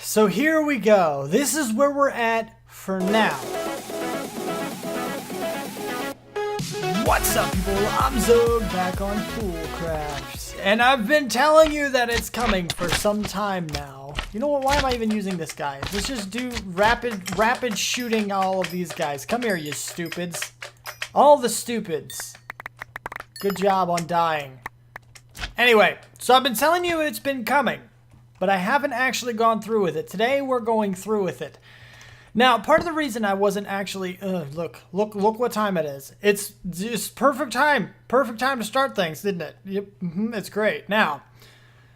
So here we go. This is where we're at for now. What's up, people? I'm Xogue, back on Foolcraft. And I've been telling you that it's coming for some time now. You know what? Why am I even using this guy? Let's just do rapid shooting all of these guys. Come here, you stupids. All the stupids. Good job on dying. Anyway, so I've been telling you it's been coming, but I haven't actually gone through with it. Today we're going through with it. Now, part of the reason I wasn't actually, look what time it is. It's just perfect time to start things, didn't it? Yep, it's great. Now,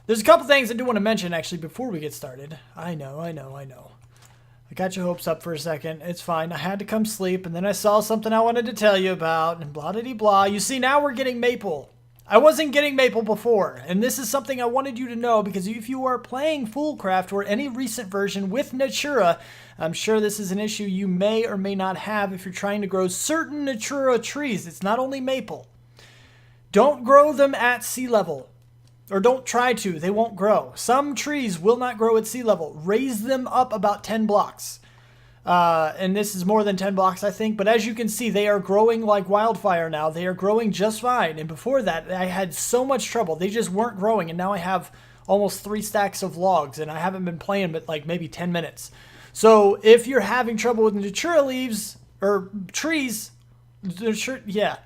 there's a couple things I do want to mention actually before we get started. I know. I got your hopes up for a second. It's fine. I had to come sleep, and then I saw something I wanted to tell you about, and blah-de-de-blah. You see, now we're getting maple. I wasn't getting maple before, and this is something I wanted you to know, because if you are playing Foolcraft or any recent version with Natura, I'm sure this is an issue you may or may not have if you're trying to grow certain Natura trees. It's not only maple. Don't grow them at sea level, or don't try to. They won't grow. Some trees will not grow at sea level. Raise them up about 10 blocks. And this is more than 10 blocks, I think. But as you can see, they are growing like wildfire now. They are growing just fine. And before that, I had so much trouble. They just weren't growing. And now I have almost 3 stacks of logs. And I haven't been playing but like maybe 10 minutes. So if you're having trouble with Natura leaves, or trees, yeah.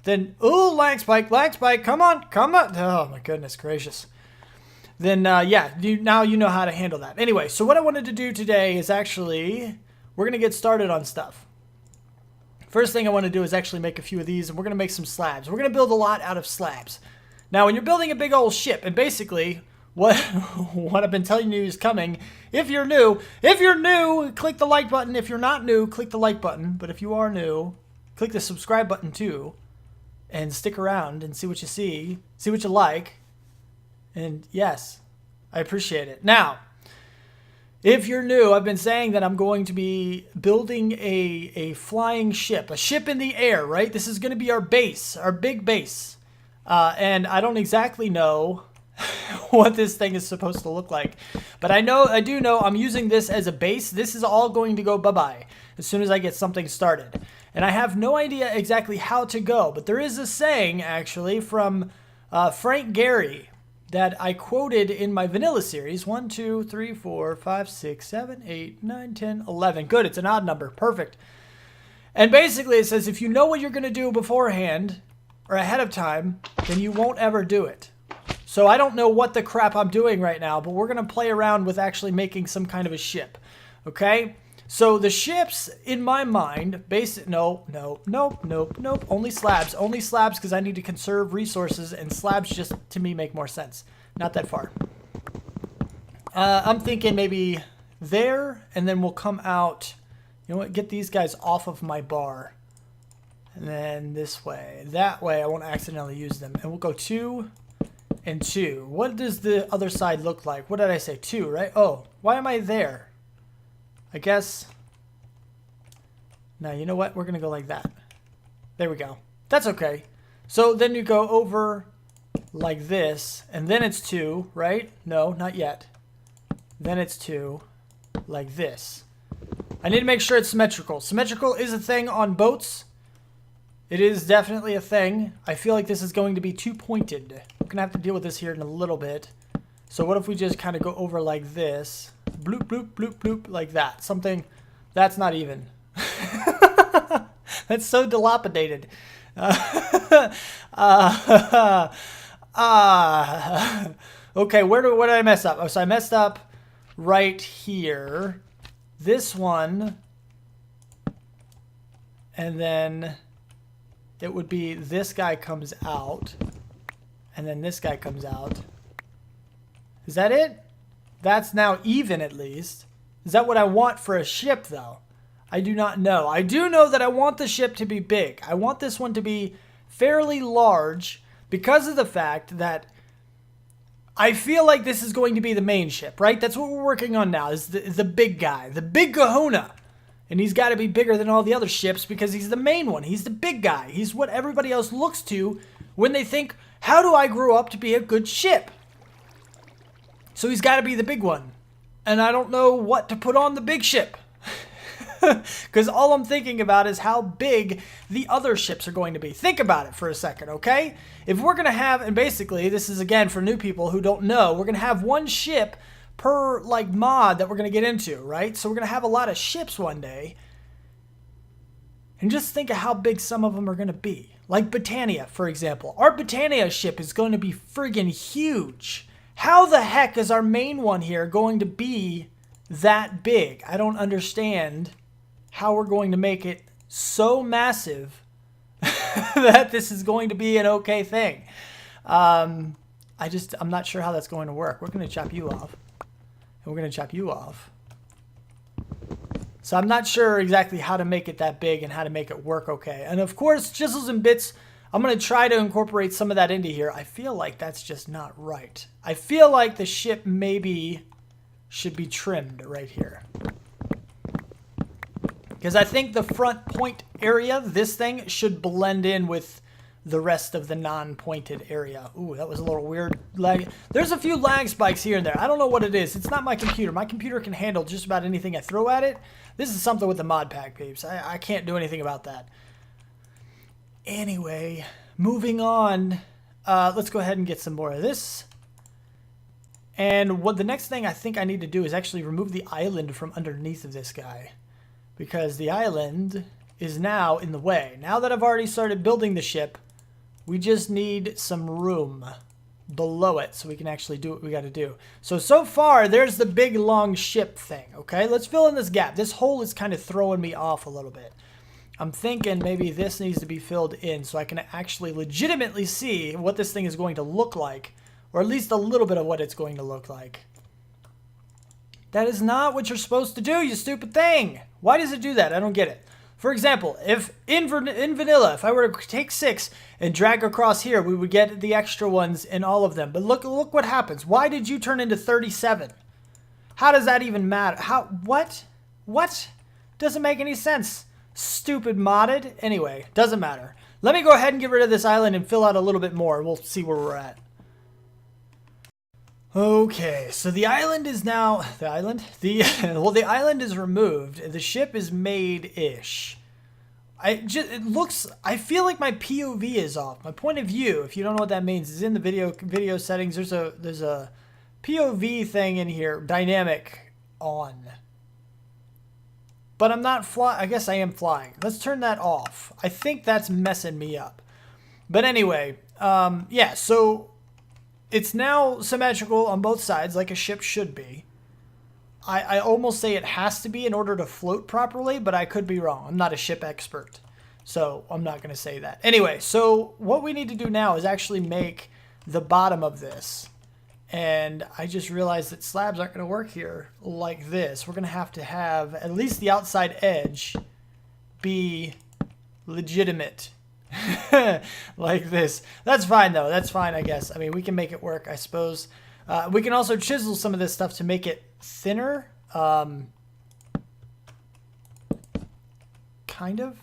Then, ooh, lag spike, come on. Oh my goodness gracious. Then, yeah, now you know how to handle that. Anyway, so what I wanted to do today is actually, we're going to get started on stuff. First thing I want to do is actually make a few of these, and we're going to make some slabs. We're going to build a lot out of slabs. Now, when you're building a big old ship, and basically, what I've been telling you is coming, if you're new, click the like button. If you're not new, click the like button. But if you are new, click the subscribe button too, and stick around and see what you see what you like. And yes, I appreciate it. Now, if you're new, I've been saying that I'm going to be building a flying ship, a ship in the air, right? This is going to be our base, our big base. And I don't exactly know what this thing is supposed to look like. But I do know I'm using this as a base. This is all going to go bye-bye as soon as I get something started. And I have no idea exactly how to go. But there is a saying, actually, from Frank Gehry, that I quoted in my vanilla series. 1, 2, 3, 4, 5, 6, 7, 8, 9, 10, 11. Good, it's an odd number. Perfect. And basically it says if you know what you're going to do beforehand or ahead of time, then you won't ever do it. So I don't know what the crap I'm doing right now, but we're going to play around with actually making some kind of a ship. Okay? So the ships, in my mind, nope. Only slabs because I need to conserve resources, and slabs just, to me, make more sense. Not that far. I'm thinking maybe there, and then we'll come out, you know what, get these guys off of my bar. And then this way. That way I won't accidentally use them. And we'll go 2 and 2. What does the other side look like? What did I say? 2, right? Oh, why am I there? I guess, now you know what? We're going to go like that. There we go. That's okay. So then you go over like this, and then it's 2, right? No, not yet. Then it's 2, like this. I need to make sure it's symmetrical. Symmetrical is a thing on boats. It is definitely a thing. I feel like this is going to be too pointed. We're going to have to deal with this here in a little bit. So what if we just kind of go over like this? Bloop, bloop, bloop, bloop, like that. Something that's not even. That's so dilapidated. Okay, what did I mess up? Oh, so I messed up right here. This one. And then it would be this guy comes out. And then this guy comes out. Is that it? That's now even, at least. Is that what I want for a ship, though? I do not know. I do know that I want the ship to be big. I want this one to be fairly large because of the fact that I feel like this is going to be the main ship, right? That's what we're working on now, is the big guy, the big kahuna. And he's got to be bigger than all the other ships because he's the main one. He's the big guy. He's what everybody else looks to when they think, how do I grow up to be a good ship? So he's got to be the big one. and I don't know what to put on the big ship. Because all I'm thinking about is how big the other ships are going to be. Think about it for a second, okay? If we're going to have, and basically, this is again for new people who don't know, we're going to have one ship per, like, mod that we're going to get into, right? So we're going to have a lot of ships one day. And just think of how big some of them are going to be. Like Britannia, for example. Our Britannia ship is going to be friggin' huge. How the heck is our main one here going to be that big? I don't understand how we're going to make it so massive that this is going to be an okay thing. I'm not sure how that's going to work. We're going to chop you off. And we're going to chop you off. So I'm not sure exactly how to make it that big and how to make it work okay. And of course, chisels and bits, I'm going to try to incorporate some of that into here. I feel like that's just not right. I feel like the ship maybe should be trimmed right here. Because I think the front point area, this thing, should blend in with the rest of the non-pointed area. Ooh, that was a little weird lag. There's a few lag spikes here and there. I don't know what it is. It's not my computer. My computer can handle just about anything I throw at it. This is something with the mod pack, peeps. I can't do anything about that. Anyway, moving on. Let's go ahead and get some more of this. And what the next thing I think I need to do is actually remove the island from underneath of this guy. Because the island is now in the way. Now that I've already started building the ship, we just need some room below it so we can actually do what we got to do. So far, there's the big, long ship thing, okay? Let's fill in this gap. This hole is kind of throwing me off a little bit. I'm thinking maybe this needs to be filled in so I can actually legitimately see what this thing is going to look like, or at least a little bit of what it's going to look like. That is not what you're supposed to do, you stupid thing. Why does it do that? I don't get it. For example, if in vanilla, if I were to take 6 and drag across here, we would get the extra ones in all of them. But look what happens. Why did you turn into 37? How does that even matter? What? What? Doesn't make any sense. Stupid modded. Anyway, doesn't matter. Let me go ahead and get rid of this island and fill out a little bit more. We'll see where we're at. Okay, so the island is now... The island? Well, the island is removed. The ship is made-ish. I feel like my POV is off. My point of view, if you don't know what that means, is in the video settings. There's a POV thing in here, dynamic on. But I'm not flying. I guess I am flying. Let's turn that off. I think that's messing me up. But anyway, yeah, so... It's now symmetrical on both sides, like a ship should be. I almost say it has to be in order to float properly, but I could be wrong. I'm not a ship expert, so I'm not going to say that. Anyway, so what we need to do now is actually make the bottom of this. And I just realized that slabs aren't going to work here like this. We're going to have at least the outside edge be legitimate. Like this. That's fine though. That's fine, I guess. I mean, we can make it work, I suppose. We can also chisel some of this stuff to make it thinner. Kind of.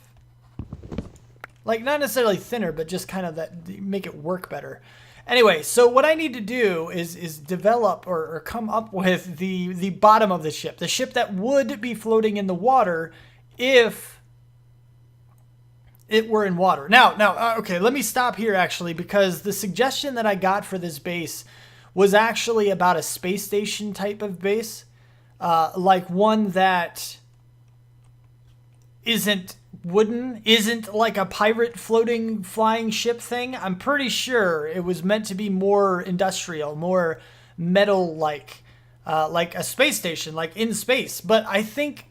Like, not necessarily thinner, but just kind of that, make it work better. Anyway, so what I need to do is develop or come up with the bottom of the ship. The ship that would be floating in the water if it were in water. Now, okay, let me stop here actually, because the suggestion that I got for this base was actually about a space station type of base, like one that isn't wooden, isn't like a pirate floating flying ship thing. I'm pretty sure it was meant to be more industrial, more metal-like, like a space station, like in space. But I think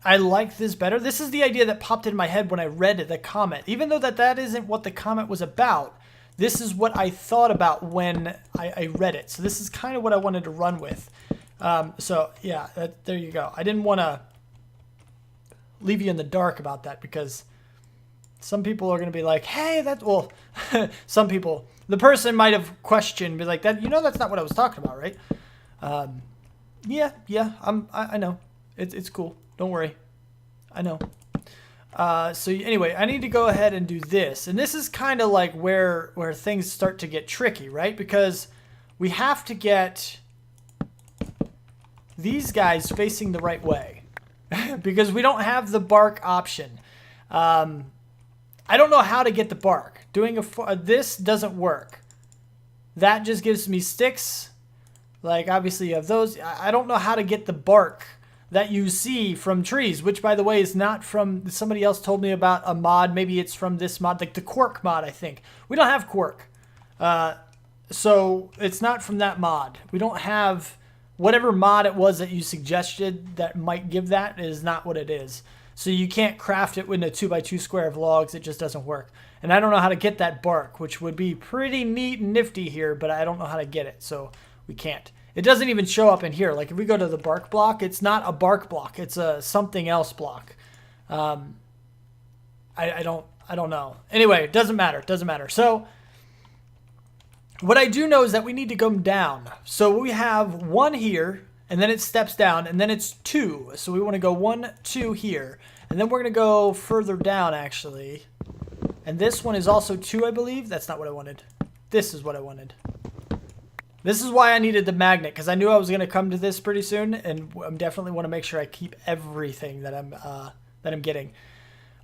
I like this better. This is the idea that popped in my head when I read the comment. Even though that isn't what the comment was about, this is what I thought about when I read it. So this is kind of what I wanted to run with. So yeah, there you go. I didn't want to leave you in the dark about that, because some people are going to be like, hey, well, some people, the person might have questioned, be like, that, that's not what I was talking about, right? Yeah, I know. It's cool. Don't worry. I know. So anyway, I need to go ahead and do this. And this is kind of like where things start to get tricky, right? Because we have to get these guys facing the right way because we don't have the bark option. I don't know how to get the bark. Doing this doesn't work. That just gives me sticks. Like, obviously you have those. I don't know how to get the bark that you see from trees, which, by the way, is not from... Somebody else told me about a mod. Maybe it's from this mod, like the Quark mod, I think. We don't have Quark. So it's not from that mod. We don't have... Whatever mod it was that you suggested that might give that is not what it is. So you can't craft it with a 2x2 square of logs. It just doesn't work. And I don't know how to get that bark, which would be pretty neat and nifty here, but I don't know how to get it, so we can't. It doesn't even show up in here. Like, if we go to the bark block, it's not a bark block. It's a something else block. I don't know. Anyway, it doesn't matter. It doesn't matter. So what I do know is that we need to go down. So we have 1 here, and then it steps down, and then it's 2. So we want to go 1, 2 here. And then we're going to go further down, actually. And this one is also 2, I believe. That's not what I wanted. This is what I wanted. This is why I needed the magnet, because I knew I was going to come to this pretty soon, and I definitely want to make sure I keep everything that I'm getting.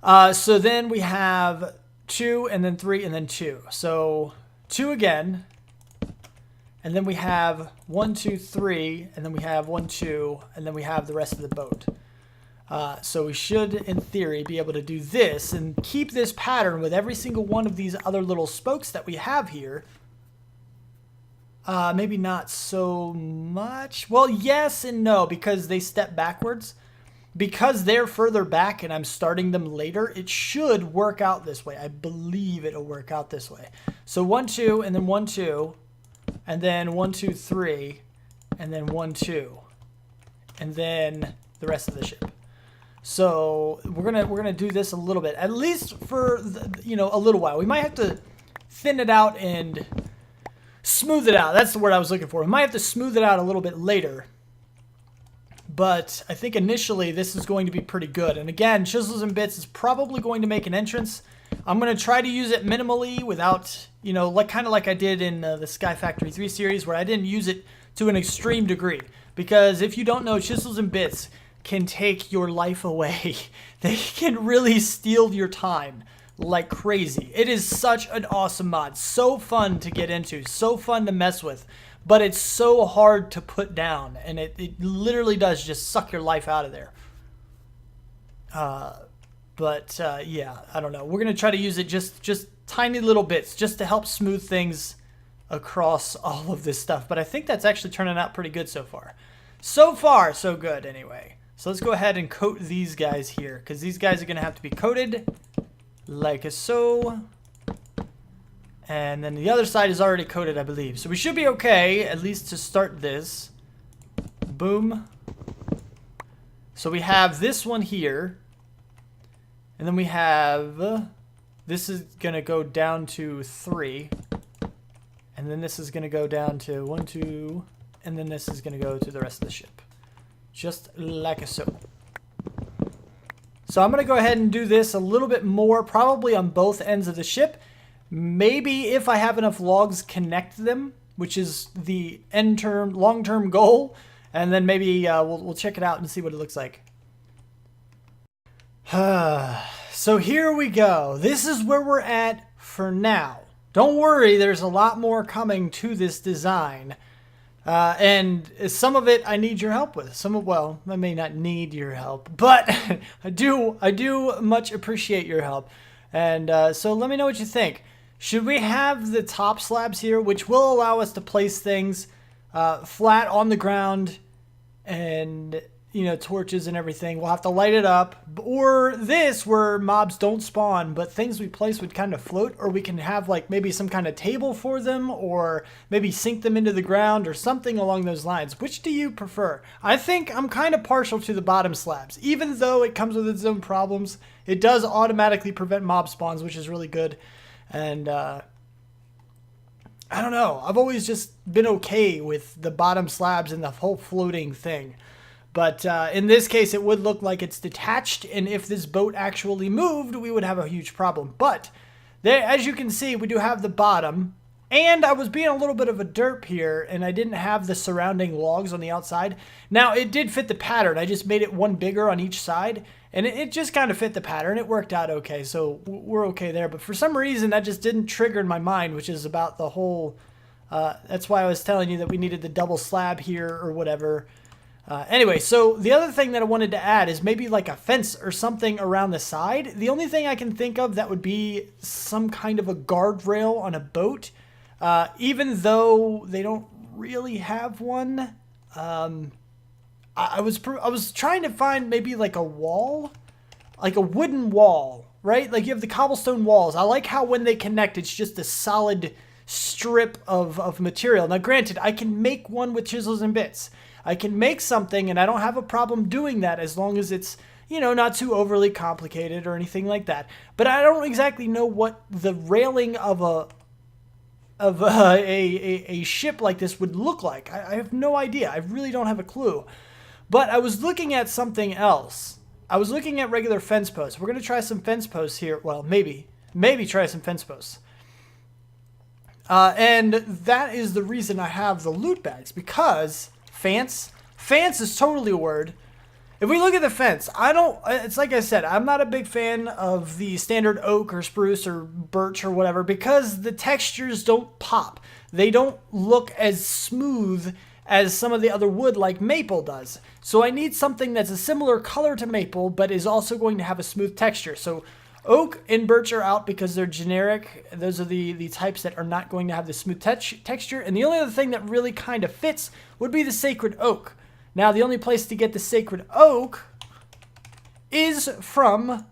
So then we have 2, and then 3, and then 2. So 2 again, and then we have 1, 2, 3, and then we have 1, 2, and then we have the rest of the boat. So we should, in theory, be able to do this and keep this pattern with every single one of these other little spokes that we have here. Maybe not so much. Well, yes and no, because they step backwards. Because they're further back and I'm starting them later, it should work out this way. I believe it'll work out this way. So 1, 2, and then 1, 2, and then 1, 2, 3, and then 1, 2, and then the rest of the ship. So we're gonna do this a little bit, at least for a little while. We might have to thin it out and smooth it out. That's the word I was looking for. We might have to smooth it out a little bit later. But I think initially this is going to be pretty good. And again, Chisels and Bits is probably going to make an entrance. I'm going to try to use it minimally without, kind of like I did in the Sky Factory 3 series, where I didn't use it to an extreme degree. Because if you don't know, Chisels and Bits can take your life away. They can really steal your time like crazy. It is such an awesome mod. So fun to get into. So fun to mess with. But it's so hard to put down. And it literally does just suck your life out of there. Yeah, I don't know. We're going to try to use it just tiny little bits. Just to help smooth things across all of this stuff. But I think that's actually turning out pretty good so far. So far, so good anyway. So let's go ahead and coat these guys here. Because these guys are going to have to be coated like so. And then the other side is already coated, I believe. So we should be okay, at least to start this. Boom. So we have this one here. And then we have... this is going to go down to 3. And then this is going to go down to 1, 2. And then this is going to go to the rest of the ship. Just like so. So I'm going to go ahead and do this a little bit more, probably on both ends of the ship. Maybe if I have enough logs, connect them, which is the long-term goal. And then maybe we'll check it out and see what it looks like. So here we go. This is where we're at for now. Don't worry, there's a lot more coming to this design. And some of it I need your help with. Well, I may not need your help, but I do much appreciate your help. And so let me know what you think. Should we have the top slabs here, which will allow us to place things flat on the ground and, torches and everything? We'll have to light it up. Or this, where mobs don't spawn, but things we place would kind of float. Or we can have, maybe some kind of table for them, or maybe sink them into the ground, or something along those lines. Which do you prefer? I think I'm kind of partial to the bottom slabs. Even though it comes with its own problems, it does automatically prevent mob spawns, which is really good. And I don't know. I've always just been okay with the bottom slabs and the whole floating thing. But in this case, it would look like it's detached. And if this boat actually moved, we would have a huge problem. But there, as you can see, we do have the bottom. And I was being a little bit of a derp here, and I didn't have the surrounding logs on the outside. Now, it did fit the pattern. I just made it one bigger on each side, and it just kind of fit the pattern. It worked out okay, so we're okay there. But for some reason, that just didn't trigger in my mind, which is about the whole... that's why I was telling you that we needed the double slab here or whatever. Anyway, so the other thing that I wanted to add is maybe like a fence or something around the side. The only thing I can think of that would be some kind of a guardrail on a boat. Even though they don't really have one, I was trying to find maybe like a wall, like a wooden wall, right? Like you have the cobblestone walls. I like how when they connect, it's just a solid strip of material. Now, granted, I can make one with chisels and bits. I can make something, and I don't have a problem doing that as long as it's, you know, not too overly complicated or anything like that. But I don't exactly know what the railing of a ship like this would look like. I have no idea. I really don't have a clue. But I was looking at something else. I was looking at regular fence posts. We're going to try some fence posts here. Well, maybe try some fence posts. And that is the reason I have the loot bags, because fence is totally a word. If we look at the fence, it's like I said, I'm not a big fan of the standard oak or spruce or birch or whatever, because the textures don't pop. They don't look as smooth as some of the other wood like maple does. So I need something that's a similar color to maple, but is also going to have a smooth texture. So oak and birch are out because they're generic. Those are the types that are not going to have the smooth texture. And the only other thing that really kind of fits would be the sacred oak. Now, the only place to get the sacred oak is from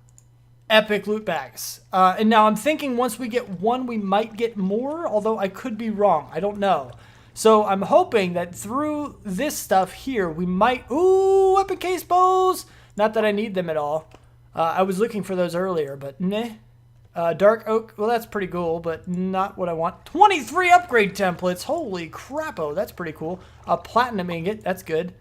epic loot bags. And now I'm thinking once we get one, we might get more, although I could be wrong. I don't know. So I'm hoping that through this stuff here, we might... Ooh, epic case bows! Not that I need them at all. I was looking for those earlier, but meh. Dark oak, well, that's pretty cool, but not what I want. 23 upgrade templates. Holy crappo, that's pretty cool. A platinum ingot, that's good.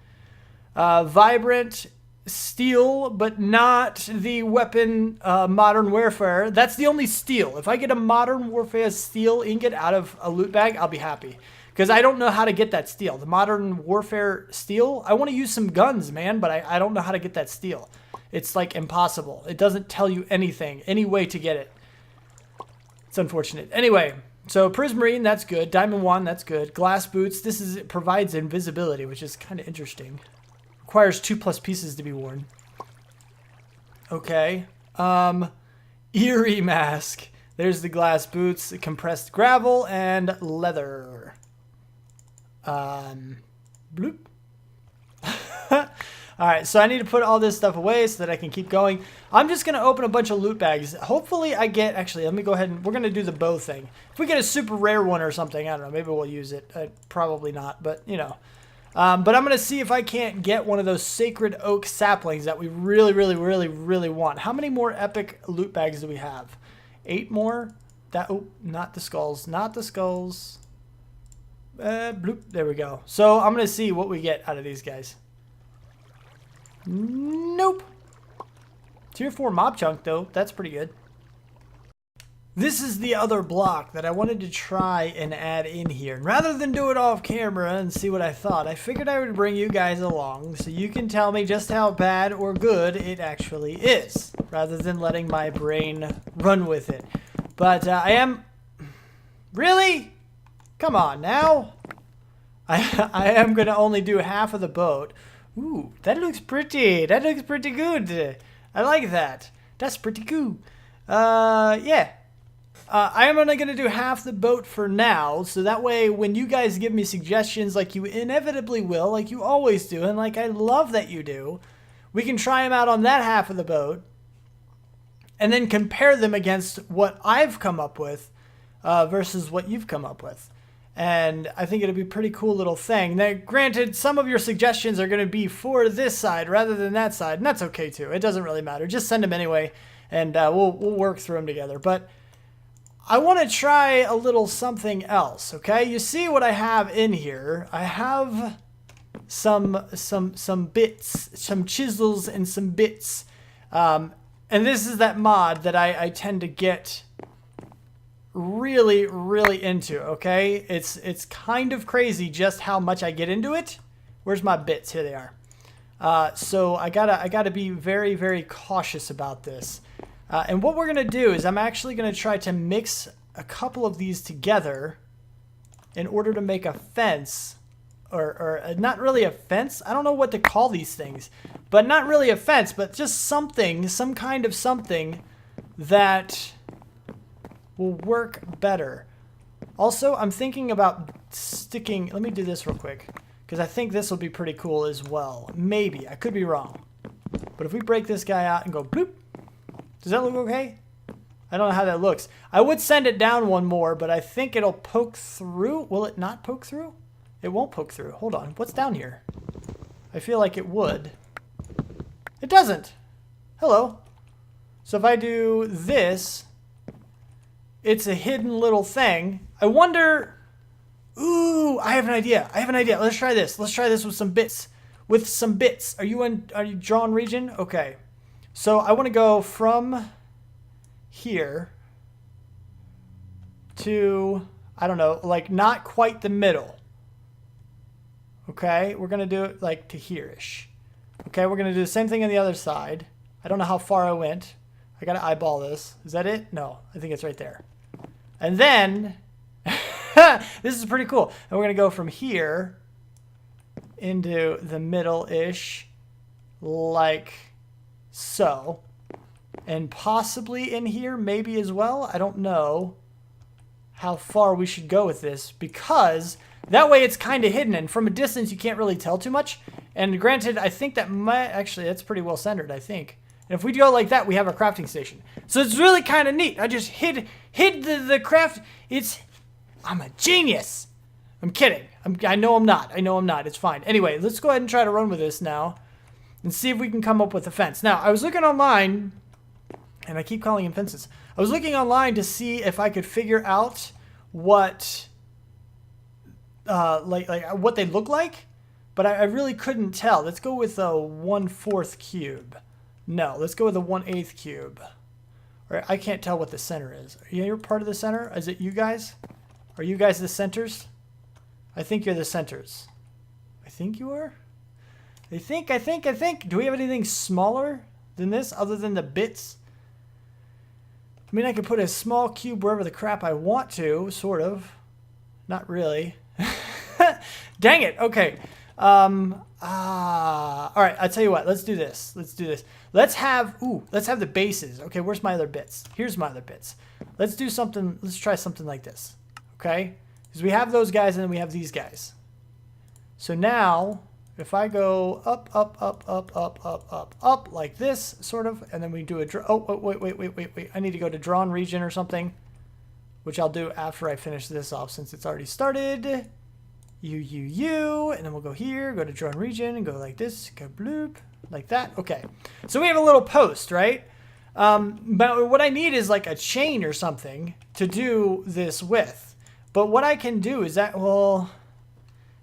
Vibrant steel, but not the weapon modern warfare. That's the only steel. If I get a modern warfare steel ingot out of a loot bag, I'll be happy. Because I don't know how to get that steel. The modern warfare steel, I want to use some guns, man, but I don't know how to get that steel. It's like impossible. It doesn't tell you anything, any way to get it. It's unfortunate. Anyway, so prismarine, that's good. Diamond wand, that's good. Glass boots, it provides invisibility, which is kind of interesting. Requires 2+ pieces to be worn. Okay. Eerie mask. There's the glass boots, compressed gravel, and leather. Bloop. Alright, so I need to put all this stuff away so that I can keep going. I'm just going to open a bunch of loot bags. Hopefully I get... Actually, let me go ahead and... We're going to do the bow thing. If we get a super rare one or something, I don't know. Maybe we'll use it. Probably not, but, you know. But I'm going to see if I can't get one of those sacred oak saplings that we really, really, really, really want. How many more epic loot bags do we have? 8 more? Oh, not the skulls. Not the skulls. Bloop. There we go. So I'm going to see what we get out of these guys. Nope. Tier 4 mob chunk, though. That's pretty good. This is the other block that I wanted to try and add in here. And rather than do it off camera and see what I thought, I figured I would bring you guys along so you can tell me just how bad or good it actually is, rather than letting my brain run with it. But I am... Really? Come on now. I am going to only do half of the boat. Ooh, that looks pretty. That looks pretty good. I like that. That's pretty cool. Yeah. I am only going to do half the boat for now, so that way when you guys give me suggestions like you inevitably will, like you always do, and like I love that you do, we can try them out on that half of the boat, and then compare them against what I've come up with versus what you've come up with. And I think it'll be a pretty cool little thing. Now, granted, some of your suggestions are going to be for this side rather than that side, and that's okay too. It doesn't really matter. Just send them anyway, and we'll work through them together. But I want to try a little something else, okay? You see what I have in here. I have some bits, some chisels and some bits. And this is that mod that I tend to get really, really into, okay? It's kind of crazy just how much I get into it. Where's my bits? Here they are. So I gotta be very, very cautious about this. And what we're gonna do is I'm actually gonna try to mix a couple of these together in order to make a fence, or not really a fence. I don't know what to call these things, but not really a fence, but just something, some kind of something that will work better. Also, I'm thinking about sticking, let me do this real quick, because I think this will be pretty cool as well. Maybe, I could be wrong. But if we break this guy out and go bloop, does that look okay? I don't know how that looks. I would send it down one more, but I think it'll poke through. Will it not poke through? It won't poke through. Hold on, what's down here? I feel like it would. It doesn't. Hello. So if I do this, it's a hidden little thing. I wonder, ooh, I have an idea. I have an idea. Let's try this. Let's try this with some bits. With some bits. Are you drawn region? Okay. So I want to go from here to, I don't know, like not quite the middle. Okay, we're going to do it like to here-ish. Okay, we're going to do the same thing on the other side. I don't know how far I went. I got to eyeball this. Is that it? No, I think it's right there. And then, this is pretty cool. And we're going to go from here into the middle-ish, like so. And possibly in here, maybe as well. I don't know how far we should go with this, because that way it's kind of hidden, and from a distance you can't really tell too much. And granted, I think that might, actually, that's pretty well centered, I think. And if we go like that, we have a crafting station. So it's really kind of neat. I just hid the craft. I'm a genius. I'm kidding. I know I'm not. I know I'm not. It's fine. Anyway, let's go ahead and try to run with this now and see if we can come up with a fence. Now, I was looking online, and I keep calling them fences. I was looking online to see if I could figure out what, like what they look like, but I really couldn't tell. Let's go with a 1/4 cube. No, let's go with a 1/8 cube. Or I can't tell what the center is. You're part of the center? Is it you guys? Are you guys the centers? I think you're the centers. I think you are? I think. Do we have anything smaller than this other than the bits? I mean, I could put a small cube wherever the crap I want to, sort of. Not really. Dang it. Okay. All right, I'll tell you what. Let's do this. Let's have the bases. Okay, where's my other bits? Here's my other bits. Let's do something. Let's try something like this. Okay? Because we have those guys and then we have these guys. So now, if I go up like this, sort of, and then we do a wait. I need to go to drawn region or something, which I'll do after I finish this off since it's already started. And then we'll go here, go to drawn region, and go like this, go bloop, like that. Okay, so we have a little post, right? But what I need is like a chain or something to do this with. But what I can do is that, well,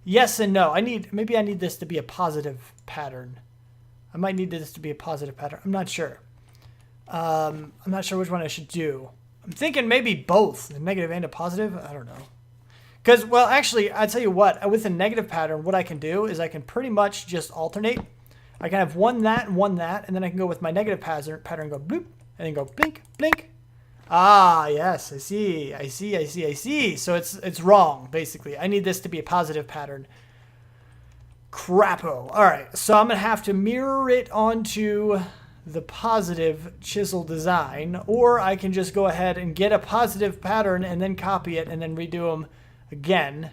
yes and no. Maybe I need this to be a positive pattern. I might need this to be a positive pattern. I'm not sure. I'm not sure which one I should do. I'm thinking maybe both, a negative and a positive. I don't know. Because, well, actually, I'll tell you what. With a negative pattern, what I can do is I can pretty much just alternate. I can have one that, and then I can go with my negative pattern, go bloop, and then go blink, blink. Ah, yes, I see. So it's wrong, basically. I need this to be a positive pattern. Crapo. All right, so I'm going to have to mirror it onto the positive chisel design, or I can just go ahead and get a positive pattern and then copy it and then redo them again.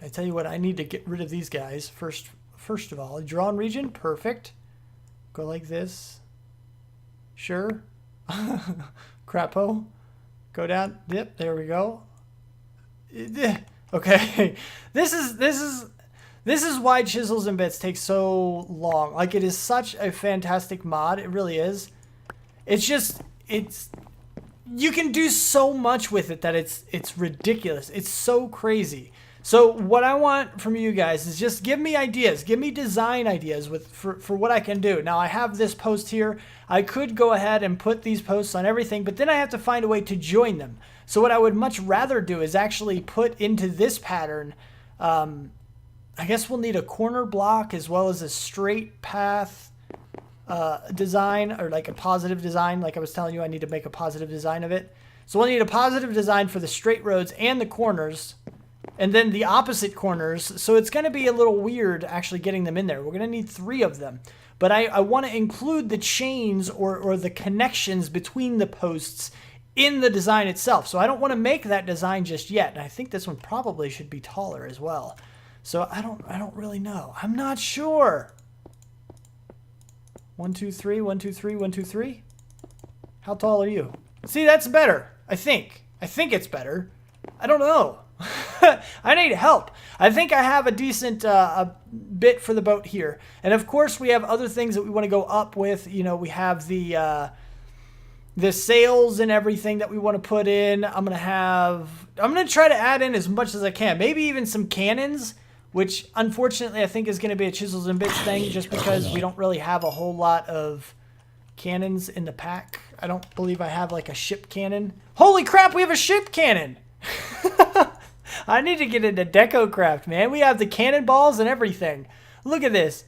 I tell you what, I need to get rid of these guys first of all. Drawn region, perfect. Go like this. Sure. Crapo. Go down. Yep, there we go. Okay. This is why chisels and bits take so long. Like, it is such a fantastic mod. It really is. You can do so much with it that it's ridiculous. It's so crazy. So what I want from you guys is just give me ideas, give me design ideas for what I can do. Now I have this post here. I could go ahead and put these posts on everything, but then I have to find a way to join them. So what I would much rather do is actually put into this pattern, I guess we'll need a corner block as well as a straight path design, or like a positive design. Like I was telling you, I need to make a positive design of it. So we'll need a positive design for the straight roads and the corners, and then the opposite corners. So it's going to be a little weird actually getting them in there. We're going to need 3 of them. But I want to include the chains or the connections between the posts in the design itself. So I don't want to make that design just yet. And I think this one probably should be taller as well. So I don't really know. I'm not sure. 1, 2, 3, 1, 2, 3, 1, 2, 3. How tall are you? See, that's better. I think it's better. I don't know. I need help. I think I have a decent bit for the boat here. And of course we have other things that we want to go up with. You know, we have the sails and everything that we want to put in. I'm going to try to add in as much as I can. Maybe even some cannons, which unfortunately I think is going to be a chisels and bits thing, just because we don't really have a whole lot of cannons in the pack. I don't believe I have like a ship cannon. Holy crap, we have a ship cannon! I need to get into DecoCraft, man. We have the cannonballs and everything. Look at this.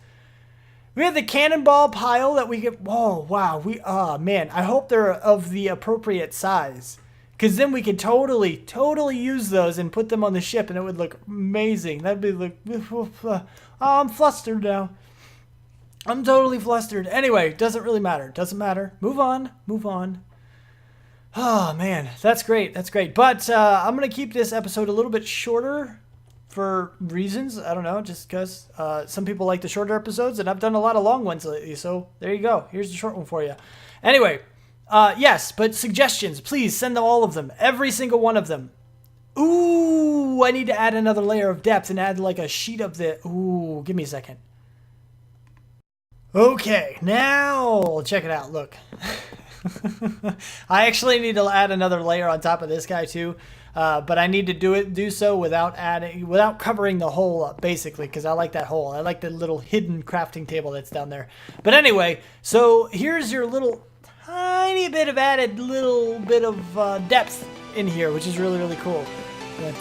We have the cannonball pile that we get. Whoa, wow. Man, I hope they're of the appropriate size, because then we could totally use those and put them on the ship, and it would look amazing. That'd be like, oh, I'm flustered now. I'm totally flustered. Anyway, doesn't really matter. Doesn't matter. Move on. Oh, man. That's great. But I'm going to keep this episode a little bit shorter for reasons. I don't know, just because some people like the shorter episodes, and I've done a lot of long ones lately. So there you go. Here's the short one for you. Anyway, yes, but suggestions. Please send them, all of them. Every single one of them. Ooh, I need to add another layer of depth and add like a sheet of the... Ooh, give me a second. Okay, now check it out. Look. I actually need to add another layer on top of this guy too, but I need to do so without covering the hole up, basically, because I like that hole. I like the little hidden crafting table that's down there. But anyway, so here's your little tiny bit of added little bit of depth in here, which is really cool.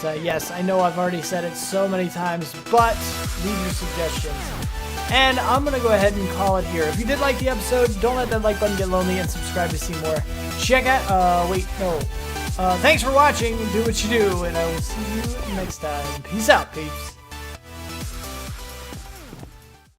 But yes, I know I've already said it so many times, but leave your suggestions. And I'm going to go ahead and call it here. If you did like the episode, don't let that like button get lonely, and subscribe to see more. Check out, thanks for watching, do what you do, and I will see you next time. Peace out, peeps.